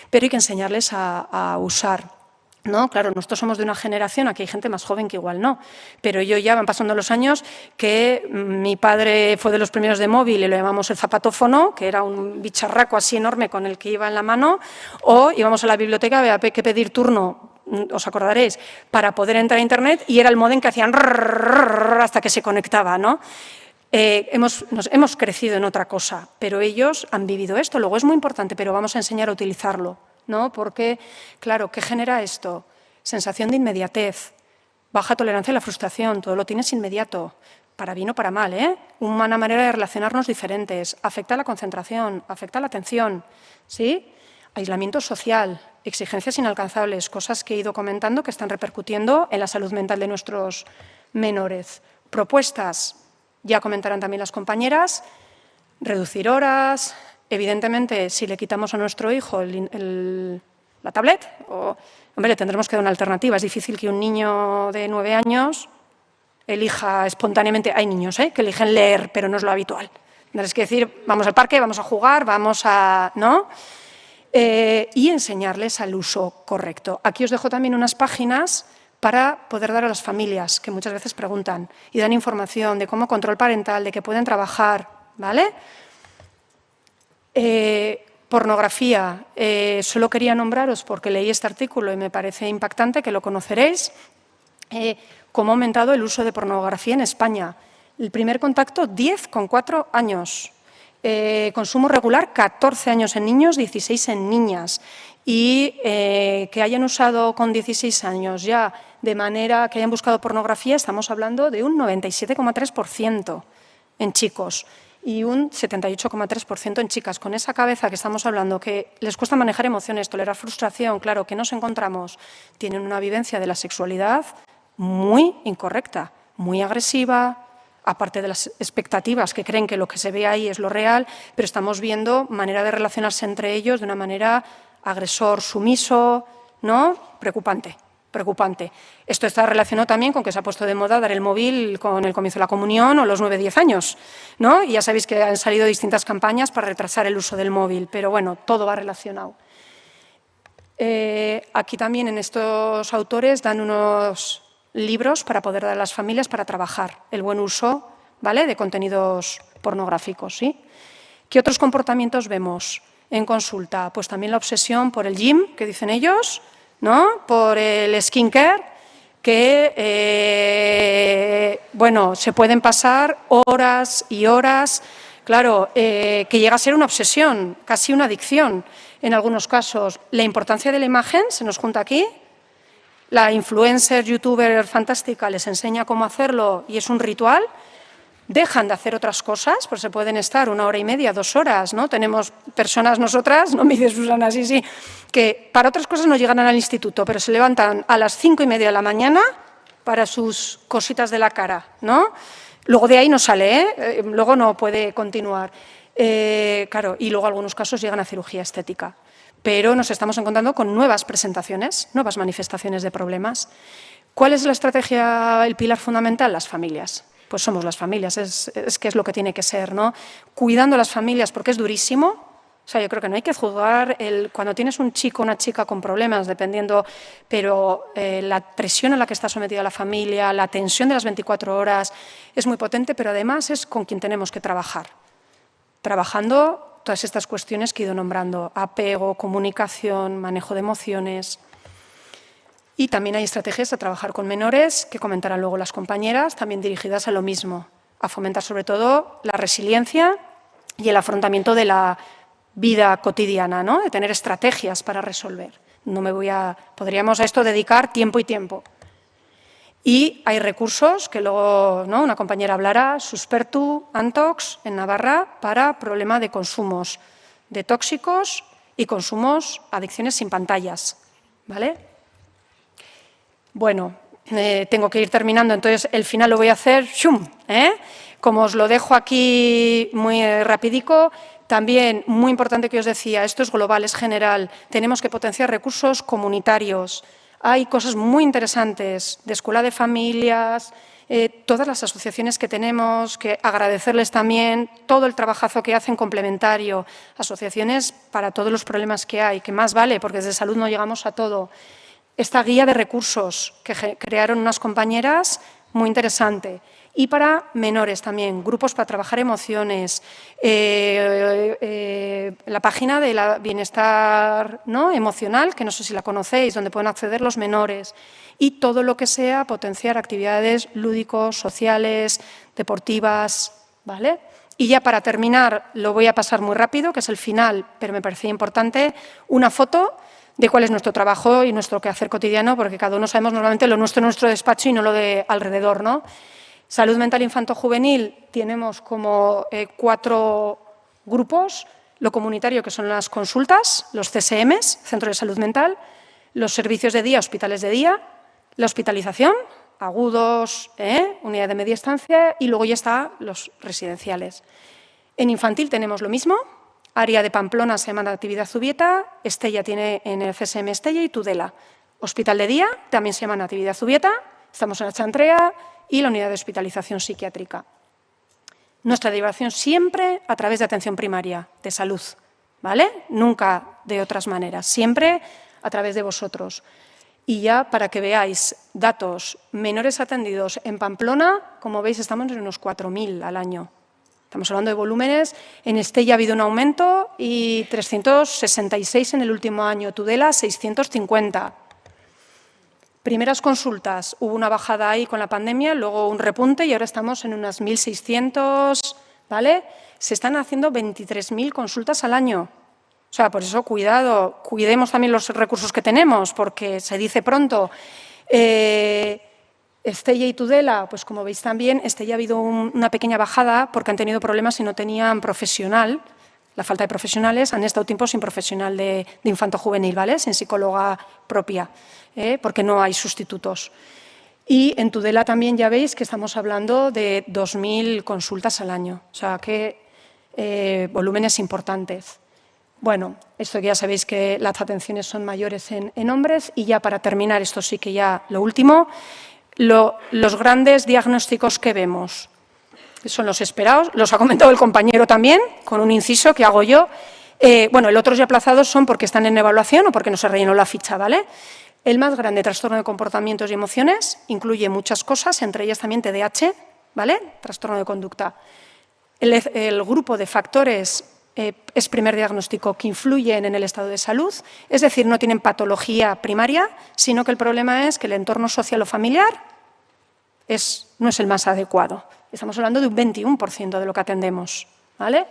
pero hay que enseñarles a usar. ¿No? Claro, nosotros somos de una generación, aquí hay gente más joven que igual no, pero yo ya van pasando los años que mi padre fue de los primeros de móvil y lo llamamos el zapatófono, que era un bicharraco así enorme con el que iba en la mano, o íbamos a la biblioteca, había que pedir turno, os acordaréis, para poder entrar a Internet y era el módem que hacían hasta que se conectaba, ¿no? Hemos crecido en otra cosa, pero ellos han vivido esto, luego es muy importante, pero vamos a enseñar a utilizarlo, ¿no? Porque, claro, ¿qué genera esto? Sensación de inmediatez, baja tolerancia a la frustración, todo lo tienes inmediato, para bien o para mal, Una manera de relacionarnos diferentes, afecta la concentración, afecta la atención, ¿sí? Aislamiento social, exigencias inalcanzables, cosas que he ido comentando que están repercutiendo en la salud mental de nuestros menores. Propuestas, ya comentarán también las compañeras, reducir horas. Evidentemente, si le quitamos a nuestro hijo la tablet, hombre, le tendremos que dar una alternativa. Es difícil que un niño de 9 años elija espontáneamente. Hay niños que eligen leer, pero no es lo habitual. Tendrás que decir, vamos al parque, vamos a jugar, vamos a... ¿no? Y enseñarles al uso correcto. Aquí os dejo también unas páginas para poder dar a las familias, que muchas veces preguntan y dan información de cómo control parental, de que pueden trabajar, ¿vale? Pornografía, solo quería nombraros porque leí este artículo y me parece impactante que lo conoceréis, cómo ha aumentado el uso de pornografía en España. El primer contacto, 10,4 años. Consumo regular, 14 años en niños, 16 en niñas. Y que hayan usado con 16 años ya de manera que hayan buscado pornografía, estamos hablando de un 97,3% en chicos y un 78,3% en chicas. Con esa cabeza que estamos hablando, que les cuesta manejar emociones, tolerar frustración, claro, que nos encontramos, tienen una vivencia de la sexualidad muy incorrecta, muy agresiva, aparte de las expectativas que creen que lo que se ve ahí es lo real, pero estamos viendo manera de relacionarse entre ellos de una manera agresor, sumiso, ¿no? Preocupante. Esto está relacionado también con que se ha puesto de moda dar el móvil con el comienzo de la comunión o los 9-10 años, ¿no? Y ya sabéis que han salido distintas campañas para retrasar el uso del móvil, pero bueno, todo va relacionado. Aquí también en estos autores dan unos libros para poder dar a las familias para trabajar el buen uso, ¿vale?, de contenidos pornográficos, ¿sí? ¿Qué otros comportamientos vemos en consulta? Pues también la obsesión por el gym, que dicen ellos, ¿no?, por el skincare, que, bueno, se pueden pasar horas y horas, claro, que llega a ser una obsesión, casi una adicción en algunos casos. La importancia de la imagen se nos junta aquí. La influencer, youtuber fantástica les enseña cómo hacerlo y es un ritual. Dejan de hacer otras cosas, pues se pueden estar 1 hora y media, 2 horas, ¿no? Tenemos personas nosotras, no me dice Susana, sí, que para otras cosas no llegan al instituto, pero se levantan a las 5:30 de la mañana para sus cositas de la cara, ¿no? Luego de ahí no sale, luego no puede continuar. Claro, y luego algunos casos llegan a cirugía estética. Pero nos estamos encontrando con nuevas presentaciones, nuevas manifestaciones de problemas. ¿Cuál es la estrategia, el pilar fundamental? Las familias. Pues somos las familias, es que es lo que tiene que ser, ¿no? Cuidando a las familias, porque es durísimo. O sea, yo creo que no hay que juzgar cuando tienes un chico o una chica con problemas, dependiendo, pero la presión a la que está sometida la familia, la tensión de las 24 horas, es muy potente, pero además es con quien tenemos que trabajar. Trabajando todas estas cuestiones que he ido nombrando, apego, comunicación, manejo de emociones. Y también hay estrategias a trabajar con menores, que comentarán luego las compañeras, también dirigidas a lo mismo, a fomentar sobre todo la resiliencia y el afrontamiento de la vida cotidiana, ¿no?, de tener estrategias para resolver. Podríamos a esto dedicar tiempo y tiempo. Y hay recursos que luego una compañera hablará, Suspertu, Antox, en Navarra, para problema de consumos de tóxicos y consumos, adicciones sin pantallas, ¿vale? Bueno, tengo que ir terminando, entonces el final lo voy a hacer, ¡shum! Como os lo dejo aquí muy rapidico, también muy importante que os decía, esto es global, es general, tenemos que potenciar recursos comunitarios. Hay cosas muy interesantes de Escuela de Familias, todas las asociaciones que tenemos, que agradecerles también todo el trabajazo que hacen complementario, asociaciones para todos los problemas que hay, que más vale, porque desde salud no llegamos a todo. Esta guía de recursos que crearon unas compañeras, muy interesante. Y para menores también, grupos para trabajar emociones, la página de la bienestar emocional, que no sé si la conocéis, donde pueden acceder los menores, y todo lo que sea potenciar actividades lúdicos, sociales, deportivas, ¿vale? Y ya para terminar, lo voy a pasar muy rápido, que es el final, pero me parecía importante, una foto de cuál es nuestro trabajo y nuestro quehacer cotidiano, porque cada uno sabemos normalmente lo nuestro en nuestro despacho y no lo de alrededor, ¿no? Salud mental infanto-juvenil, tenemos como 4 grupos, lo comunitario, que son las consultas, los CSMs, Centros de Salud Mental, los servicios de día, hospitales de día, la hospitalización, agudos, unidad de media estancia, y luego ya está los residenciales. En infantil tenemos lo mismo, área de Pamplona se llama Actividad Zubieta, Estella tiene en el CSM Estella y Tudela. Hospital de día también se llama Natividad Zubieta, estamos en la Chantrea, y la unidad de hospitalización psiquiátrica. Nuestra derivación siempre a través de atención primaria, de salud, ¿vale? Nunca de otras maneras, siempre a través de vosotros. Y ya para que veáis datos, menores atendidos en Pamplona, como veis, estamos en unos 4.000 al año. Estamos hablando de volúmenes. En Estella ha habido un aumento y 366 en el último año. Tudela, 650. Primeras consultas, hubo una bajada ahí con la pandemia, luego un repunte y ahora estamos en unas 1.600, ¿vale? Se están haciendo 23.000 consultas al año. O sea, por eso, cuidado, cuidemos también los recursos que tenemos, porque se dice pronto. Estella y Tudela, pues como veis también, Estella ha habido una pequeña bajada porque han tenido problemas y no tenían profesional. La falta de profesionales, han estado tiempo sin profesional de infanto-juvenil, ¿vale? Sin psicóloga propia, porque no hay sustitutos. Y en Tudela también ya veis que estamos hablando de 2.000 consultas al año, o sea que volúmenes importantes. Bueno, esto ya sabéis que las atenciones son mayores en hombres y ya para terminar, esto sí que ya lo último, los grandes diagnósticos que vemos. Son los esperados, los ha comentado el compañero también, con un inciso que hago yo. Bueno, el otros ya aplazados son porque están en evaluación o porque no se rellenó la ficha, ¿vale? El más grande, trastorno de comportamientos y emociones, incluye muchas cosas, entre ellas también TDAH, ¿vale? Trastorno de conducta. El grupo de factores es primer diagnóstico que influyen en el estado de salud, es decir, no tienen patología primaria, sino que el problema es que el entorno social o familiar no es el más adecuado. Estamos hablando de un 21% de lo que atendemos, ¿vale?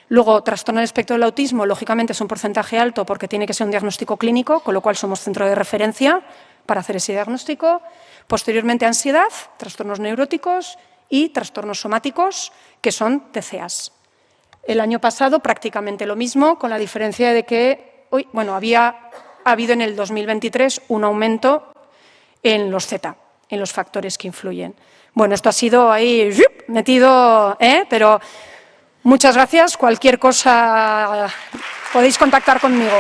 Luego, trastorno del espectro del autismo, lógicamente es un porcentaje alto porque tiene que ser un diagnóstico clínico, con lo cual somos centro de referencia para hacer ese diagnóstico. Posteriormente, ansiedad, trastornos neuróticos y trastornos somáticos, que son TCAs. El año pasado prácticamente lo mismo, con la diferencia de que ha habido en el 2023 un aumento en los Z, en los factores que influyen. Bueno, esto ha sido ahí metido, pero muchas gracias. Cualquier cosa podéis contactar conmigo.